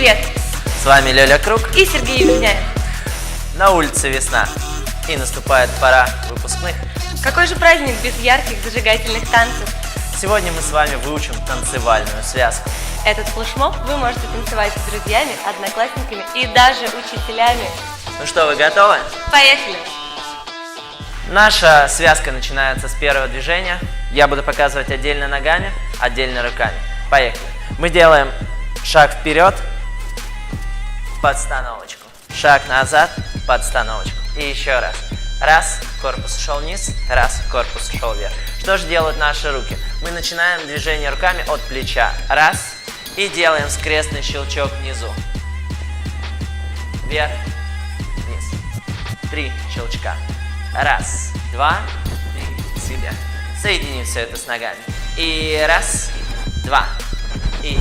Привет! С вами Лёля Круг И Сергей Южняев. На улице весна, и наступает пора выпускных. Какой же праздник без ярких зажигательных танцев? Сегодня мы с вами выучим танцевальную связку. Этот флешмоб вы можете танцевать с друзьями, одноклассниками и даже учителями. Ну что, вы готовы? Поехали! Наша связка начинается с первого движения. Я буду показывать отдельно ногами, отдельно руками. Поехали. Мы делаем шаг вперед, подстановочку. Шаг назад, подстановочку. И еще раз. Раз, корпус ушел вниз, раз, корпус ушел вверх. Что же делают наши руки? Мы начинаем движение руками от плеча. Раз. И делаем скрестный щелчок внизу. Вверх, вниз. 3 щелчка. Раз, два, три, себе. Соединим все это с ногами. И раз, два, и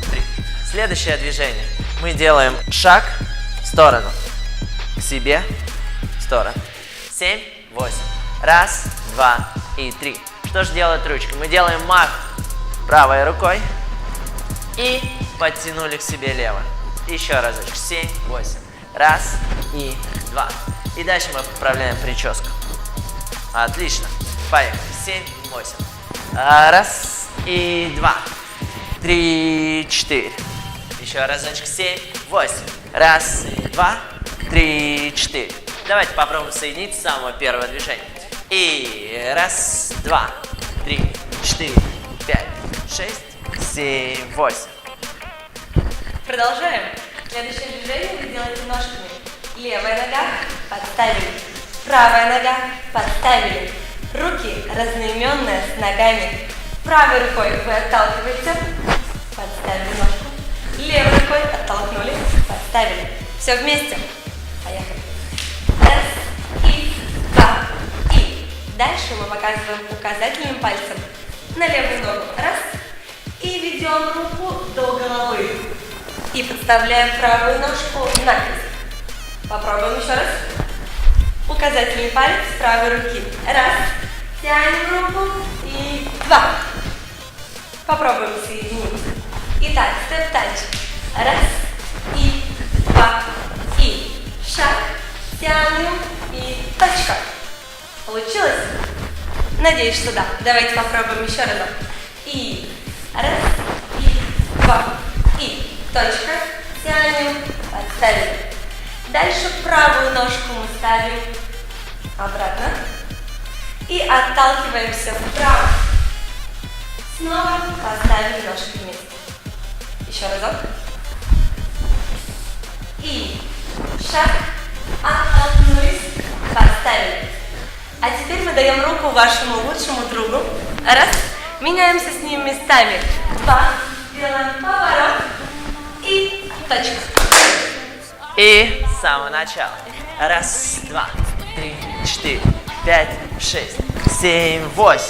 три. Следующее движение. Мы делаем шаг в сторону. К себе, в сторону. 7, 8. Раз, два и три. Что же делает ручка? Мы делаем мах правой рукой и подтянули к себе левой. Еще разочек. 7, 8. Раз и два. И дальше мы поправляем прическу. Отлично. Поехали. 7, 8. Раз и два. 3, 4. Еще разочек. 7, 8. Раз, два, 3, 4. Давайте попробуем соединить с самого первого движения. И раз, два, 3, 4, 5, 6, 7, 8. Продолжаем. Следующее движение вы делаете ножками. Левая нога подставили, правая нога подставили. Руки разноименные с ногами. Правой рукой вы отталкиваете, подставили ножку. Левой рукой оттолкнули, подставили. Все вместе. Поехали. Раз и два и. Дальше мы показываем указательным пальцем на левую ногу. Раз. И ведем руку до головы. И подставляем правую ножку накрест. Попробуем еще раз. Указательный палец правой руки. Раз. Тянем руку. И два. Попробуем соединить. Итак, степ-тач. Раз. И два. И. Шаг. Тянем. И точка. Получилось? Надеюсь, что да. Давайте попробуем еще разок. И. Раз. И. Два. И. Точка. Тянем. Подставили. Дальше правую ножку мы ставим обратно и отталкиваемся вправо. Снова поставили ножки вместе. Еще разок. И шаг, оттолкнулись, поставили. А теперь мы даем руку вашему лучшему другу. Раз, меняемся с ним местами. Два, делаем поворот и точка. И с самого начала. Раз, два, 3, 4, 5, 6, 7, 8.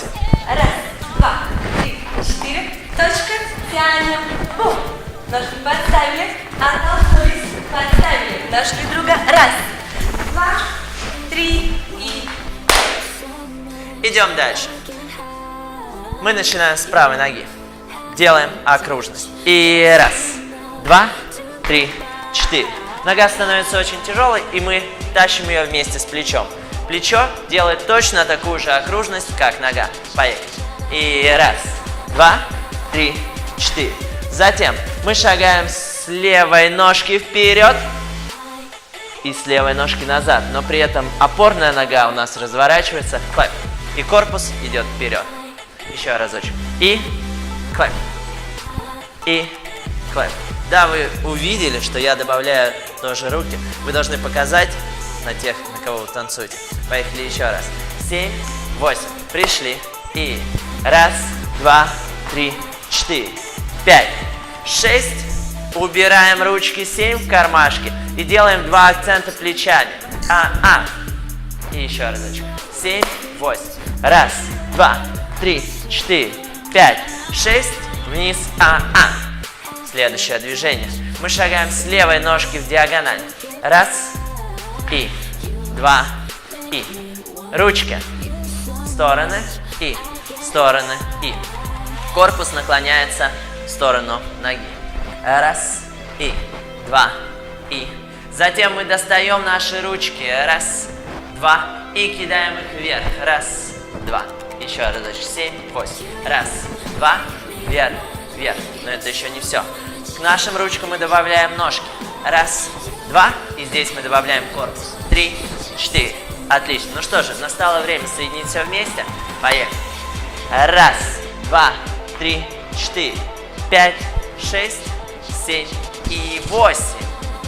Раз, два, 3, 4. Точка. Тянем. Бум. Ножки подставили. Оттолкнулись. Подставили. Нашли друга. Раз, два, 3 и... Идем дальше. Мы начинаем с правой ноги. Делаем окружность. И раз, два, 3, 4. Нога становится очень тяжелой, и мы тащим ее вместе с плечом. Плечо делает точно такую же окружность, как нога. Поехали. И раз, два, 3, 4. Затем мы шагаем с левой ножки вперед и с левой ножки назад. Но при этом опорная нога у нас разворачивается. Клэп. И корпус идет вперед. Еще разочек. И клэп. И клэп. Да, вы увидели, что я добавляю тоже руки. Вы должны показать на тех, на кого вы танцуете. Поехали еще раз. 7, 8. Пришли. И раз, два, 3, 4, 5, 6. Убираем ручки 7 в кармашки. И делаем 2 акцента плечами. И еще разочек. 7, 8. Раз, два, 3, 4, 5, 6. Вниз. Следующее движение. Мы шагаем с левой ножки в диагональ. Раз, и, два, и. Ручки. Стороны, и, стороны, и. Корпус наклоняется в сторону ноги. Раз, и 2, и. Затем мы достаем наши ручки. Раз, 2, и кидаем их вверх. Раз, 2. Еще разочек. 7, 8. Раз, 2, вверх, вверх. Но это еще не все. К нашим ручкам мы добавляем ножки. Раз, 2, и здесь мы добавляем корпус. 3, 4. Отлично. Ну что же, настало время соединить все вместе. Поехали. Раз, 2, 3, 4, 5, 6, 7 и 8.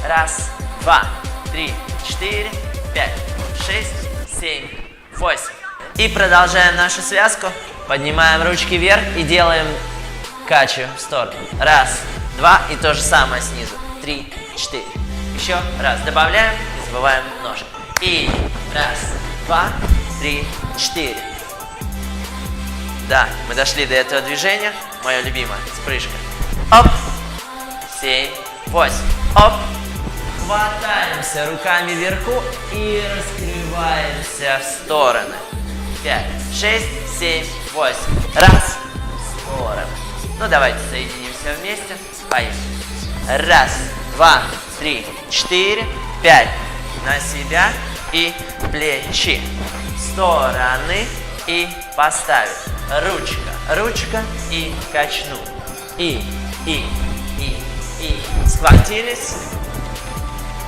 Раз, 2, 3, 4, 5, 6, 7, 8. И продолжаем нашу связку. Поднимаем ручки вверх и делаем качу в сторону. Раз, 2 и то же самое снизу. 3, 4. Еще раз. Добавляем и забываем ножки. И раз, 2, 3, 4. Да, мы дошли до этого движения. Мое любимое, с прыжкой. Оп. 7, 8. Оп. Хватаемся руками вверху и раскрываемся в стороны. 5, 6, 7, 8. Раз. В стороны. Ну, давайте соединим все вместе. Поехали. Раз, 2, 3, 4, 5. На себя и плечи. Стороны и поставить. Ручка, ручка и качнуть. И. Схватились.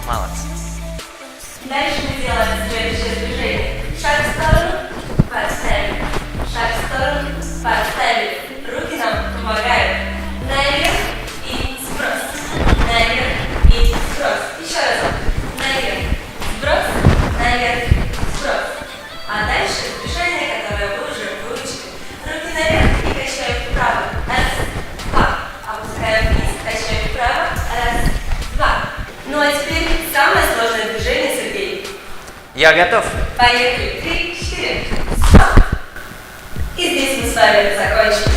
Молодцы. Дальше мы делаем следующее движение. Шаг в сторону, поставили. Шаг в сторону, поставили. Руки нам помогают. Наверх и сброс. Наверх и сброс. Еще раз. Наверх, сброс, наверх, сброс. А дальше движение, которое вы уже выучили. Руки наверх и качаем вправо. Раз, 2. Опускаем вниз, качаем вправо. Раз, 2. Ну а теперь самое сложное движение, Сергей. Я готов. Поехали. 3, 4. Стоп. И здесь мы с вами закончим.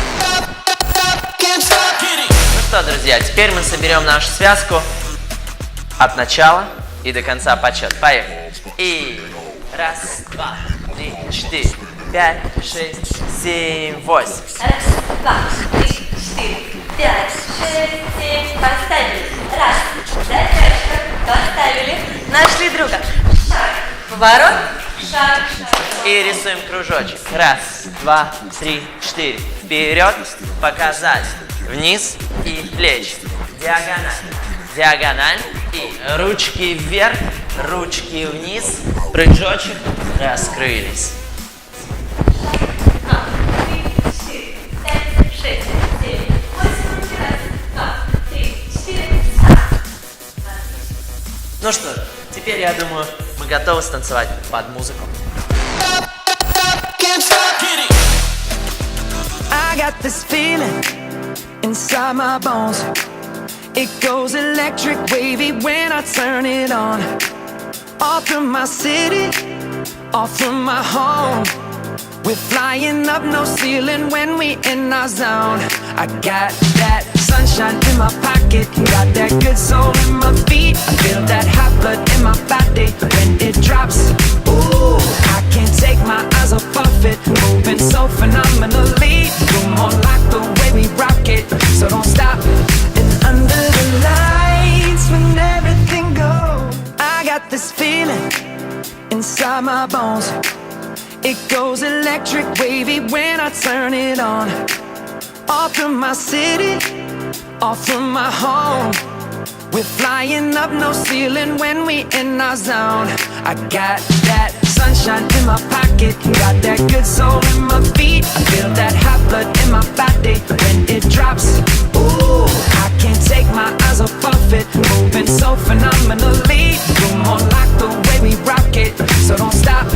Ну что, друзья, теперь мы соберем нашу связку от начала и до конца подсчет. Поехали. И раз, 2, 3, 4, 5, 6, 7, 8. Раз, 2, 3, 4, 5, 6, 7. Поставили. Раз. Затяжка. Поставили. Нашли друга. Шаг. Поворот. Шаг. И рисуем кружочек. Раз, 2, 3, 4. Вперед. Показать. Вниз и плечи. Диагональ. Диагональ. И ручки вверх, ручки вниз. Прыжочек. Раскрылись. 2, 3, 4, 5, 6, 7, 8. Раз, 2, 3, 4. Ну что, теперь, я думаю, мы готовы станцевать под музыку. I got this feeling inside my bones. It goes electric wavy when I turn it on. Off from my city, off from my home. We're flying up no ceiling when we in our zone. I got that sunshine in my pocket, got that good soul in my feet. I feel that hot blood in my body when it drops. Ooh, I can't take my eyes off of it, moving so phenomenally. You're more like the way we rock it, so don't stop. And under the lights when everything goes, I got this feeling inside my bones. It goes electric wavy when I turn it on. Off from my city, off from my home. We're flying up no ceiling when we in our zone. I got that sunshine in my pocket, got that good soul in my feet. I feel that hot blood in my body when it drops. Ooh, I can't take my eyes off of it, moving so phenomenally. You're more like the way we rock it, so don't stop.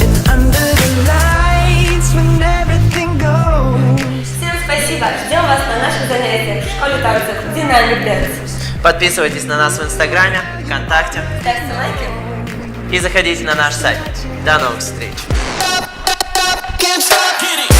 And under the lights when everything goes. Всем спасибо. Ждем вас на наших занятиях в школе танцев Dynamic Dance. Подписывайтесь на нас в Инстаграме, ВКонтакте Ставьте лайки. и заходите на наш сайт. До новых встреч! Can't stop.